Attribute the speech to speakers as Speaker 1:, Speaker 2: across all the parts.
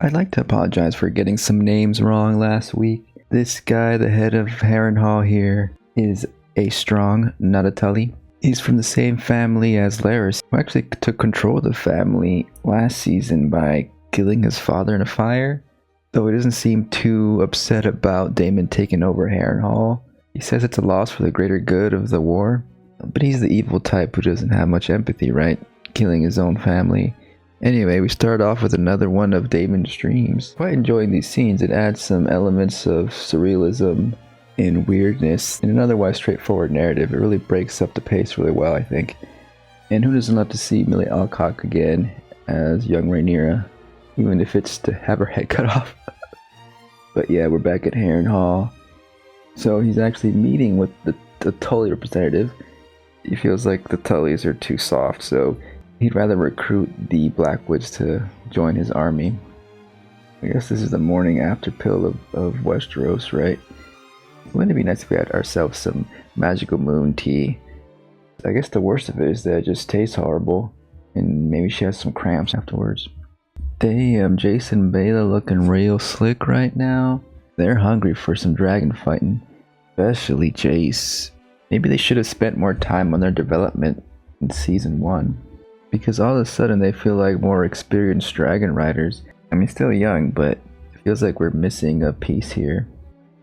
Speaker 1: I'd like to apologize for getting some names wrong last week. This guy, the head of Harrenhal here, is a strong, not a Tully. He's from the same family as Laris, who actually took control of the family last season by killing his father in a fire. Though he doesn't seem too upset about Daemon taking over Harrenhal. He says it's a loss for the greater good of the war. But he's the evil type who doesn't have much empathy, right? Killing his own family. Anyway, we start off with another one of Daemon's dreams. Quite enjoying these scenes. It adds some elements of surrealism and weirdness in an otherwise straightforward narrative. It really breaks up the pace really well, I think. And who doesn't love to see Millie Alcock again as young Rhaenyra, even if it's to have her head cut off. But yeah, we're back at Harrenhal. So he's actually meeting with the Tully representative. He feels like the Tullys are too soft, so he'd rather recruit the Blackwoods to join his army. I guess this is the morning after pill of Westeros, right? Wouldn't it be nice if we had ourselves some magical moon tea? I guess the worst of it is that it just tastes horrible, and maybe she has some cramps afterwards. Damn, Jason and Bela looking real slick right now. They're hungry for some dragon fighting, especially Jace. Maybe they should have spent more time on their development in season 1. Because all of a sudden they feel like more experienced dragon riders. I mean, still young, but it feels like we're missing a piece here.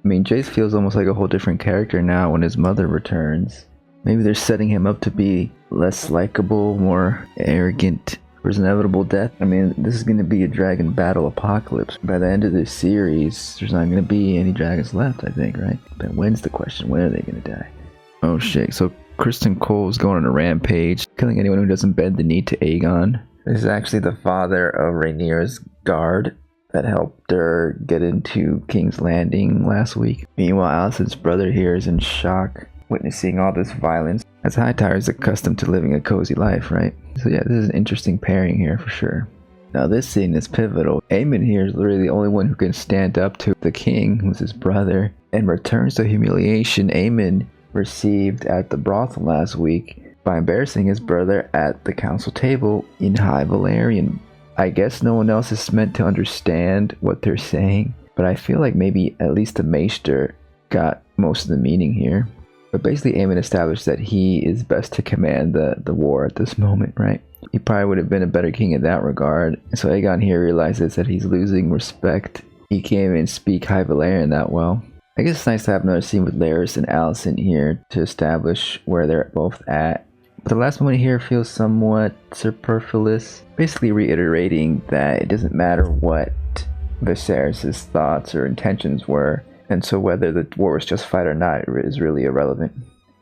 Speaker 1: I mean, Jace feels almost like a whole different character now when his mother returns. Maybe they're setting him up to be less likable, more arrogant for his inevitable death. I mean, this is going to be a dragon battle apocalypse. By the end of this series, there's not going to be any dragons left, I think, right? But when's the question? When are they going to die? Oh shit, so Kristen Cole is going on a rampage, killing anyone who doesn't bend the knee to Aegon. This is actually the father of Rhaenyra's guard that helped her get into King's Landing last week. Meanwhile, Alicent's brother here is in shock, witnessing all this violence, as Hightower is accustomed to living a cozy life, right? So yeah, this is an interesting pairing here for sure. Now this scene is pivotal. Aemon here is literally the only one who can stand up to the king, who's his brother, and returns the humiliation Aemon received at the brothel last week by embarrassing his brother at the council table in High Valyrian. I guess no one else is meant to understand what they're saying, but I feel like maybe at least the Maester got most of the meaning here. But basically Aemon established that he is best to command the war at this moment, right? He probably would have been a better king in that regard. So Aegon here realizes that he's losing respect. He can't even speak High Valyrian that well. I guess it's nice to have another scene with Larys and Alicent here to establish where they're both at. But the last moment here feels somewhat superfluous, basically reiterating that it doesn't matter what Viserys' thoughts or intentions were, and so whether the war was justified or not is really irrelevant.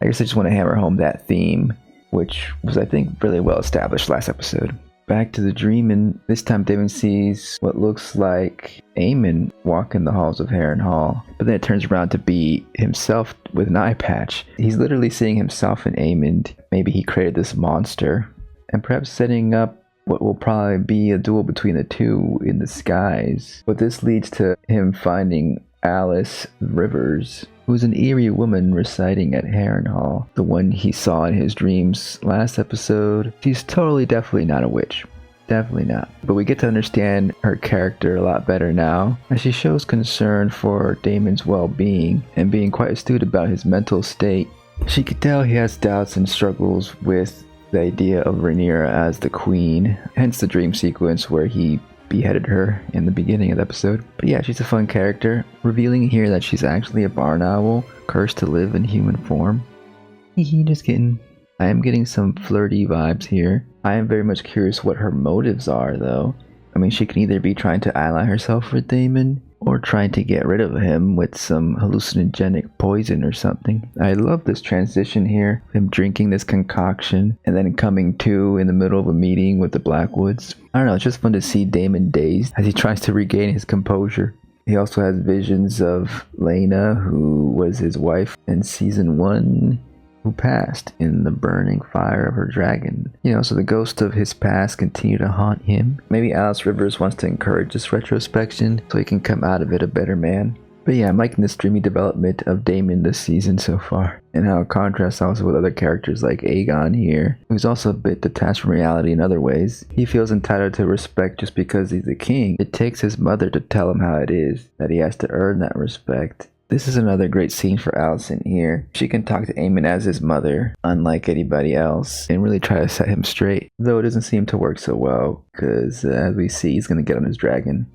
Speaker 1: I guess I just want to hammer home that theme, which was, I think, really well established last episode. Back to the dream, and this time Daemon sees what looks like Aemon walk in the halls of Harrenhal, but then it turns around to be himself with an eye patch. He's literally seeing himself in Aemon. Maybe he created this monster, and perhaps setting up what will probably be a duel between the two in the skies. But this leads to him finding Alice Rivers, who's an eerie woman residing at Harrenhal, the one he saw in his dreams last episode. She's definitely not a witch. Definitely not. But we get to understand her character a lot better now, as she shows concern for Daemon's well-being and being quite astute about his mental state. She could tell he has doubts and struggles with the idea of Rhaenyra as the queen, hence the dream sequence where he beheaded her in the beginning of the episode. But yeah, she's a fun character, revealing here that she's actually a barn owl, cursed to live in human form. Just kidding. I am getting some flirty vibes here. I am very much curious what her motives are, though. I mean, she can either be trying to ally herself with Daemon, or trying to get rid of him with some hallucinogenic poison or something. I love this transition here, him drinking this concoction and then coming to in the middle of a meeting with the Blackwoods. I don't know, it's just fun to see Daemon dazed as he tries to regain his composure. He also has visions of Laena, who was his wife in season 1, who passed in the burning fire of her dragon. So the ghosts of his past continue to haunt him. Maybe Alice Rivers wants to encourage this retrospection so he can come out of it a better man. But yeah, I'm liking this dreamy development of Daemon this season so far, and how it contrasts also with other characters like Aegon here, who's also a bit detached from reality in other ways. He feels entitled to respect just because he's a king. It takes his mother to tell him how it is, that he has to earn that respect. This is another great scene for Alicent here. She can talk to Aemon as his mother, unlike anybody else, and really try to set him straight. Though it doesn't seem to work so well, because as we see, he's going to get on his dragon.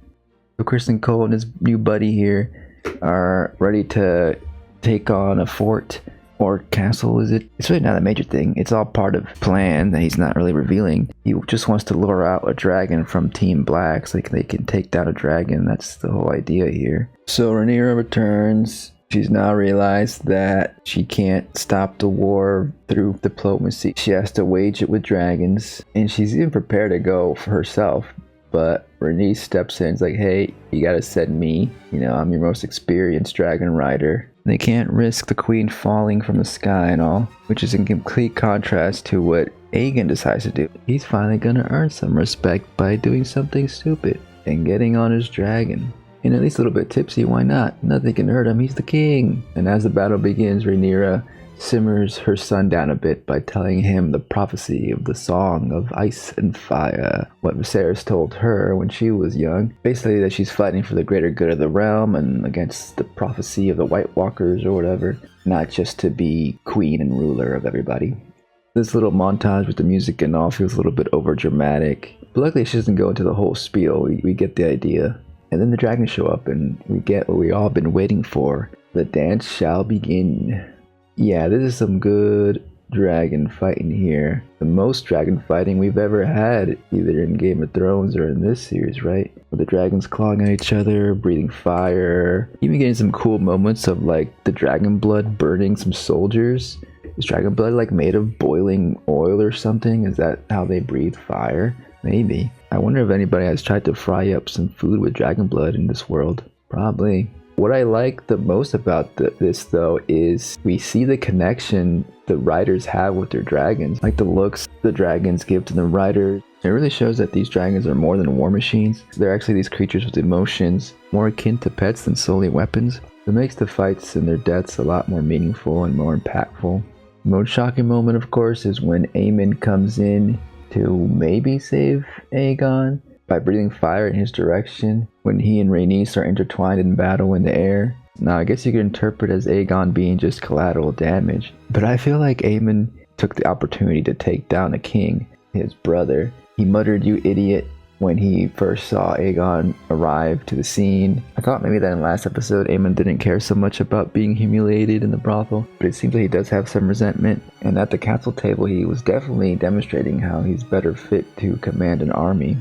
Speaker 1: So Kristen Cole and his new buddy here are ready to take on a fort or castle, is it? It's really not a major thing. It's all part of plan that he's not really revealing. He just wants to lure out a dragon from Team Black so they can take down a dragon. That's the whole idea here. So Rhaenyra returns. She's now realized that she can't stop the war through diplomacy. She has to wage it with dragons, and she's even prepared to go for herself. But Rhaenys steps in and is like, hey, you gotta send me. You know, I'm your most experienced dragon rider. They can't risk the queen falling from the sky and all, which is in complete contrast to what Aegon decides to do. He's finally gonna earn some respect by doing something stupid and getting on his dragon. And at least a little bit tipsy, why not? Nothing can hurt him, he's the king. And as the battle begins, Rhaenyra simmers her son down a bit by telling him the prophecy of the song of ice and fire, what Viserys told her when she was young. Basically that she's fighting for the greater good of the realm and against the prophecy of the White Walkers or whatever, not just to be queen and ruler of everybody. This little montage with the music and all feels a little bit over dramatic, but luckily she doesn't go into the whole spiel. We get the idea. And then the dragons show up and we get what we all been waiting for. The dance shall begin. Yeah, this is some good dragon fighting here. The most dragon fighting we've ever had, either in Game of Thrones or in this series, right? With the dragons clawing at each other, breathing fire. Even getting some cool moments of like the dragon blood burning some soldiers. Is dragon blood like made of boiling oil or something? Is that how they breathe fire? Maybe. I wonder if anybody has tried to fry up some food with dragon blood in this world. Probably. What I like the most about this though is we see the connection the riders have with their dragons. Like the looks the dragons give to the riders. It really shows that these dragons are more than war machines. They're actually these creatures with emotions, more akin to pets than solely weapons. It makes the fights and their deaths a lot more meaningful and more impactful. The most shocking moment, of course, is when Aemon comes in to maybe save Aegon by breathing fire in his direction when he and Rhaenys are intertwined in battle in the air. Now, I guess you could interpret as Aegon being just collateral damage, but I feel like Aemon took the opportunity to take down the king, his brother. He muttered, "You idiot," when he first saw Aegon arrive to the scene. I thought maybe that in the last episode Aemon didn't care so much about being humiliated in the brothel, but it seems like he does have some resentment, and at the council table he was definitely demonstrating how he's better fit to command an army.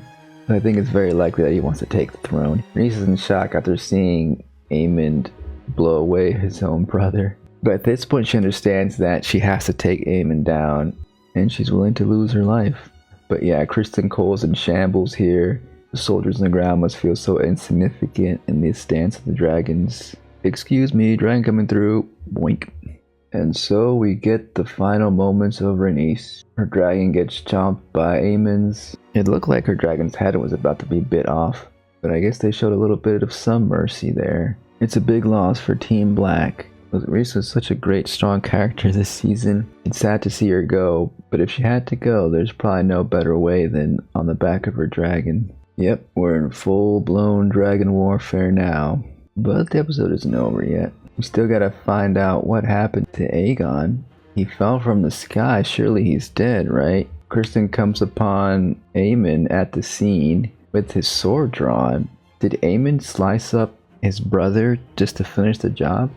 Speaker 1: I think it's very likely that he wants to take the throne. Rhaenys is in shock after seeing Aemon blow away his own brother. But at this point she understands that she has to take Aemon down, and she's willing to lose her life. But yeah, Kristen Cole's in shambles here. The soldiers on the ground must feel so insignificant in this dance of the dragons. Excuse me, dragon coming through. Boink. And so we get the final moments of Rhaenys. Her dragon gets chomped by Aemon's. It looked like her dragon's head was about to be bit off, but I guess they showed a little bit of some mercy there. It's a big loss for Team Black. Rhaenys was such a great, strong character this season. It's sad to see her go, but if she had to go, there's probably no better way than on the back of her dragon. Yep, we're in full-blown dragon warfare now. But the episode isn't over yet. We still gotta find out what happened to Aegon. He fell from the sky, surely he's dead, right? Kristen comes upon Aemon at the scene with his sword drawn. Did Aemon slice up his brother just to finish the job?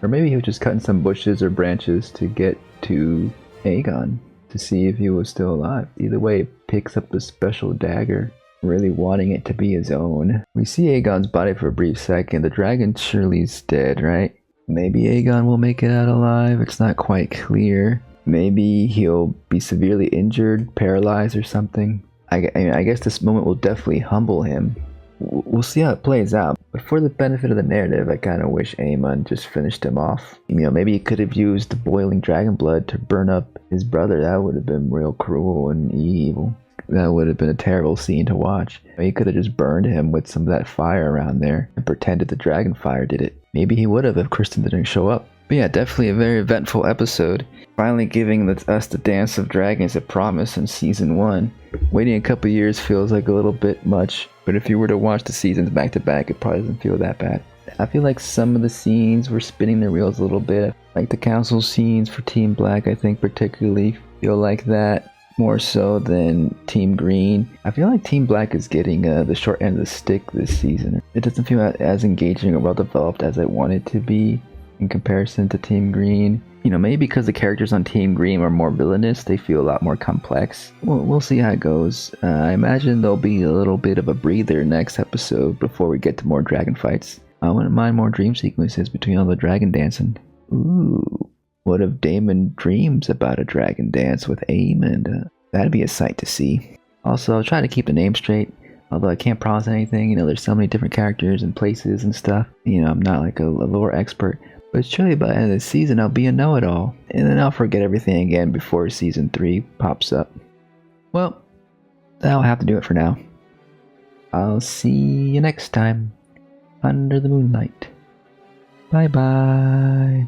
Speaker 1: Or maybe he was just cutting some bushes or branches to get to Aegon to see if he was still alive. Either way, he picks up the special dagger, really wanting it to be his own. We see Aegon's body for a brief second. The dragon surely's dead, right? Maybe Aegon will make it out alive. It's not quite clear. Maybe he'll be severely injured, paralyzed or something. I guess this moment will definitely humble him. We'll see how it plays out. But for the benefit of the narrative, I kind of wish Aemon just finished him off. You know, maybe he could have used the boiling dragon blood to burn up his brother. That would have been real cruel and evil. that would have been a terrible scene to watch. He could have just burned him with some of that fire around there and pretended the dragon fire did it. Maybe he would have if Kristen didn't show up. But yeah, definitely a very eventful episode. Finally giving us the Dance of Dragons a promise in season 1. Waiting a couple years feels like a little bit much, but if you were to watch the seasons back to back, it probably doesn't feel that bad. I feel like some of the scenes were spinning their wheels a little bit. Like the council scenes for Team Black, I think particularly feel like that more so than Team Green. I feel like Team Black is getting the short end of the stick this season. It doesn't feel as engaging or well developed as I want it to be in comparison to Team Green. You know, maybe because the characters on Team Green are more villainous, they feel a lot more complex. We'll see how it goes. I imagine there'll be a little bit of a breather next episode before we get to more dragon fights. I wouldn't mind more dream sequences between all the dragon dancing. Ooh, what if Damon dreams about a dragon dance with Aemond? That'd be a sight to see. Also, I'll try to keep the name straight, although I can't promise anything. You know, there's so many different characters and places and stuff. You know, I'm not like a lore expert. But surely by the end of the season, I'll be a know-it-all. And then I'll forget everything again before season 3 pops up. Well, that'll have to do it for now. I'll see you next time. Under the moonlight. Bye bye.